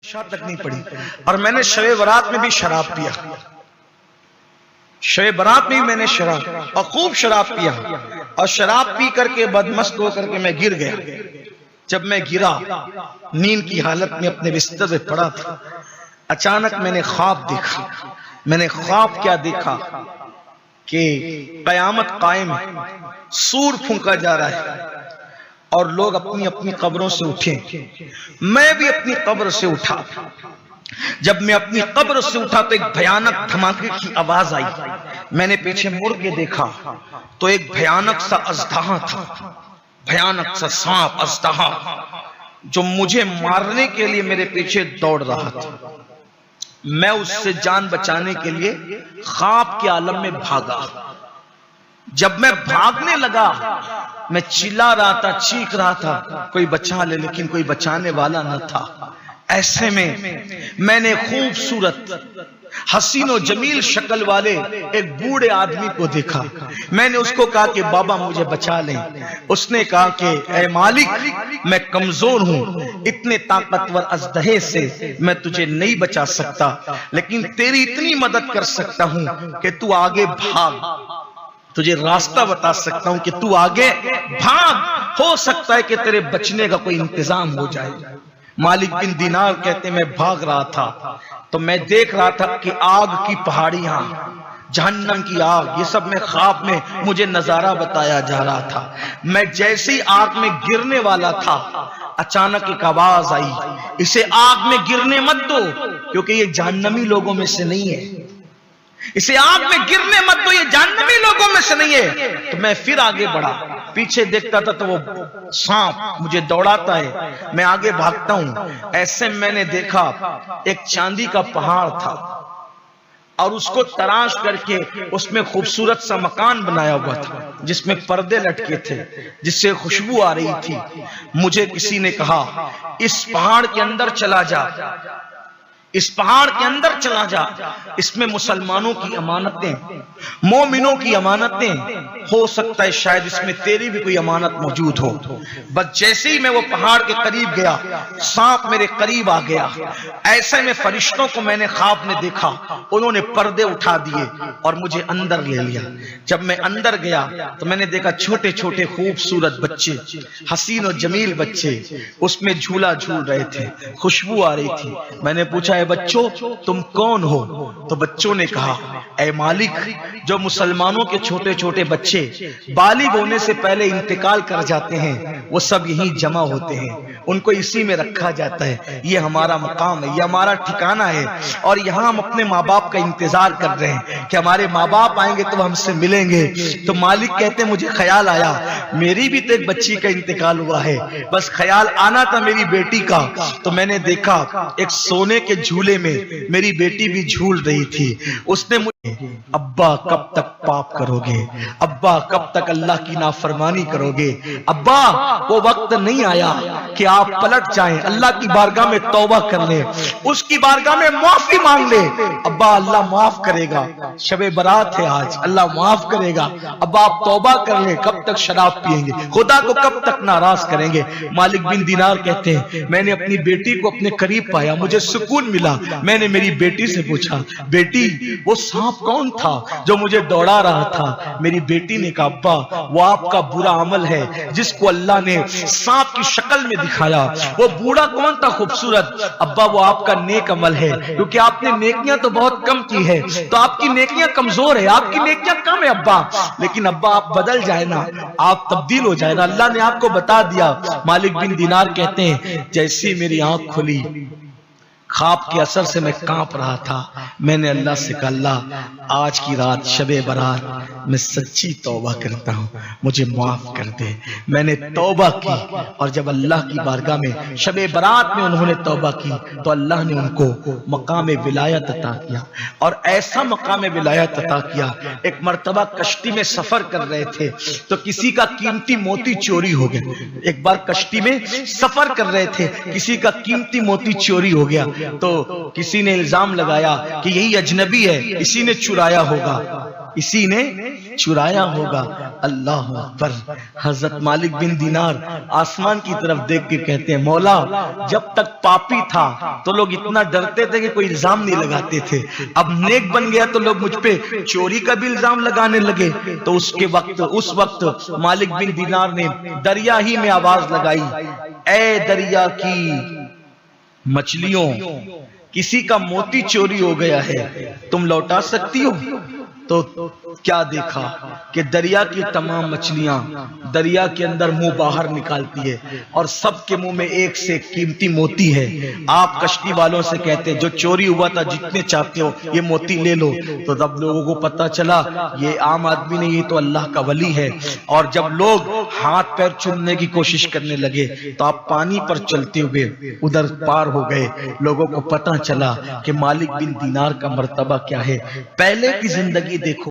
इशा तक नहीं पड़ी और मैंने शबे बारात में भी शराब पिया। शबे बारात में भी मैंने शराब और खूब शराब पिया और शराब पी करके बदमस्त होकर के मैं गिर गया। जब मैं गिरा नींद की हालत में अपने बिस्तर पे पड़ा था, अचानक मैंने ख्वाब देखा। मैंने ख्वाब क्या देखा कि कयामत कायम है, सूर फूंका जा रहा है और लोग अपनी अपनी कब्रों से उठे। मैं भी अपनी कब्र से उठा। जब मैं अपनी कब्र से उठा तो एक भयानक धमाके की आवाज आई। मैंने पीछे मुड़ के देखा तो एक भयानक सा अजदहा था, भयानक सा सांप अजदहा जो मुझे मारने के लिए मेरे पीछे दौड़ रहा था। मैं उससे जान बचाने के लिए ख्वाब के आलम में भागा। जब मैं भागने लगा मैं चिल्ला रहा था, चीख रहा था, कोई बचा ले, लेकिन कोई बचाने वाला न था। ऐसे में मैंने खूबसूरत हसीन और जमील शक्ल वाले एक बूढ़े आदमी को देखा। मैंने उसको कहा कि बाबा मुझे बचा लें। उसने कहा कि ऐ मालिक मैं कमजोर हूं, इतने ताकतवर अजदहे से मैं तुझे नहीं बचा सकता, लेकिन तेरी इतनी मदद कर सकता हूं कि तू आगे भाग, तुझे रास्ता बता सकता हूं कि तू आगे भाग, हो सकता है कि तेरे बचने का कोई इंतजाम हो जाए। मालिक बिन दिनार कहते मैं भाग रहा था तो मैं देख रहा था कि आग की पहाड़ियां, जहन्नम की आग, ये सब मैं ख्वाब में मुझे नजारा बताया जा रहा था। मैं जैसे ही आग में गिरने वाला था अचानक एक आवाज आई, इसे आग में गिरने मत दो क्योंकि ये जहन्नमी लोगों में से नहीं है, इसे आग में गिरने मत दो, ये जहन्नमी लोगों में से नहीं है। तो मैं फिर आगे बढ़ा, पीछे देखता था तो वो सांप मुझे दौड़ाता है, मैं आगे भागता हूं। ऐसे मैंने देखा एक चांदी का पहाड़ था और उसको तराश करके उसमें खूबसूरत सा मकान बनाया हुआ था जिसमें पर्दे लटके थे, जिससे खुशबू आ रही थी। मुझे किसी ने कहा इस पहाड़ के अंदर चला जा, इस पहाड़ के अंदर चला जा, इसमें मुसलमानों की अमानतें, मोमिनों की अमानतें, हो सकता है शायद इसमें तेरी भी कोई अमानत मौजूद हो। बस जैसे ही मैं वो पहाड़ के करीब गया सांप मेरे करीब आ गया। ऐसे में फरिश्तों को मैंने ख्वाब में देखा, उन्होंने पर्दे उठा दिए और मुझे अंदर ले लिया। जब मैं अंदर गया तो मैंने देखा छोटे छोटे खूबसूरत बच्चे, हसीन और जमील बच्चे उसमें झूला झूल रहे थे, खुशबू आ रही थी। मैंने पूछा बच्चों तुम कौन हो? तो बच्चों ने कहा ऐ मालिक जो मुसलमानों के छोटे छोटे बच्चे बालिग होने से पहले इंतकाल कर जाते हैं वो सब यहीं जमा होते हैं, उनको इसी में रखा जाता है, ये हमारा मकाम है, ये हमारा ठिकाना है और यहाँ हम अपने माँ बाप का इंतजार कर रहे हैं कि हमारे माँ बाप आएंगे तो हमसे मिलेंगे। तो मालिक कहते मुझे ख्याल आया मेरी भी तो एक बच्ची का इंतकाल हुआ है, बस ख्याल आना था मेरी बेटी का। तो मैंने देखा एक सोने के झूले में मेरी बेटी भी झूल रही थी। उसने मुझे अब्बा कब तक पाप करोगे, अब्बा कब तक अल्लाह की नाफरमानी करोगे, अब्बा वो वक्त नहीं आया कि आप पलट जाएं, अल्लाह की बारगाह में तौबा कर ले, उसकी बारगाह में माफी मांग ले, अब्बा अल्लाह माफ करेगा, शबे बारात है आज, अल्लाह माफ करेगा, अब्बा आप तौबा कर ले, कब तक शराब पिएंगे, खुदा को कब तक नाराज करेंगे। मालिक बिन दिनार कहते हैं मैंने अपनी बेटी को अपने करीब पाया, मुझे सुकून मिला। मैंने मेरी बेटी से पूछा बेटी वो सांप कौन था जो मुझे दौड़ा रहा था? मेरी बेटी ने कहा अब्बा वो आपका बुरा अमल है जिसको अल्लाह ने सांप की शक्ल में दिखाया। वो बूढ़ा कौन था खूबसूरत? अब्बा वो आपका नेक अमल है, क्योंकि आपने नेकियां तो बहुत कम की है, तो आपकी नेकियां कमजोर है, आपकी नेकियां कम है अब्बा, लेकिन अब्बा आप बदल जाए ना, आप तब्दील हो जाए ना, अल्लाह ने आपको बता दिया। मालिक बिन दिनार कहते हैं जैसी मेरी आंख खुली ख्वाब के असर से मैं कांप रहा था, मैंने अल्लाह से कहा अल्लाह आज की रात शबे बारात मैं सच्ची तौबा करता हूँ, मुझे माफ कर दे। मैंने तौबा की और जब अल्लाह की बारगाह में शबे बारात में उन्होंने तौबा की तो अल्लाह ने उनको मकाम विलायत अता किया और ऐसा मकाम विलायत अता किया। एक मर्तबा कश्ती में सफर कर रहे थे तो किसी का कीमती मोती चोरी हो गया। एक बार कश्ती में सफर कर रहे थे, किसी का कीमती मोती चोरी हो गया तो किसी ने इल्जाम लगाया कि यही अजनबी है, इसी ने चुराया होगा, इसी ने चुराया होगा। अल्लाह अकबर। हजरत मालिक बिन दीनार आसमान की तरफ देख के कहते हैं, मौला जब तक पापी था तो लोग इतना डरते थे कि कोई इल्जाम नहीं लगाते थे, अब नेक बन गया तो लोग मुझ पे चोरी का भी इल्जाम लगाने लगे। तो उस वक्त मालिक बिन दीनार ने दरिया ही में आवाज लगाई, ए दरिया की मछलियों, किसी का मोती चोरी हो गया है, तुम लौटा सकती हो? तो क्या देखा कि दरिया की तमाम मछलियां दरिया के अंदर मुंह बाहर निकालती है और सबके मुंह में एक से कीमती मोती है। आप कश्ती वालों से कहते हैं जो चोरी हुआ था जितने चाहते हो ये मोती ले लो। तो तब लोगों को पता चला ये आम आदमी नहीं, ये तो अल्लाह का वली है। और जब लोग हाथ पैर चूमने की कोशिश करने लगे तो आप पानी पर चलते हुए उधर पार हो गए। लोगों को पता चला कि मालिक बिन दीनार का मर्तबा क्या है। पहले की जिंदगी देखो।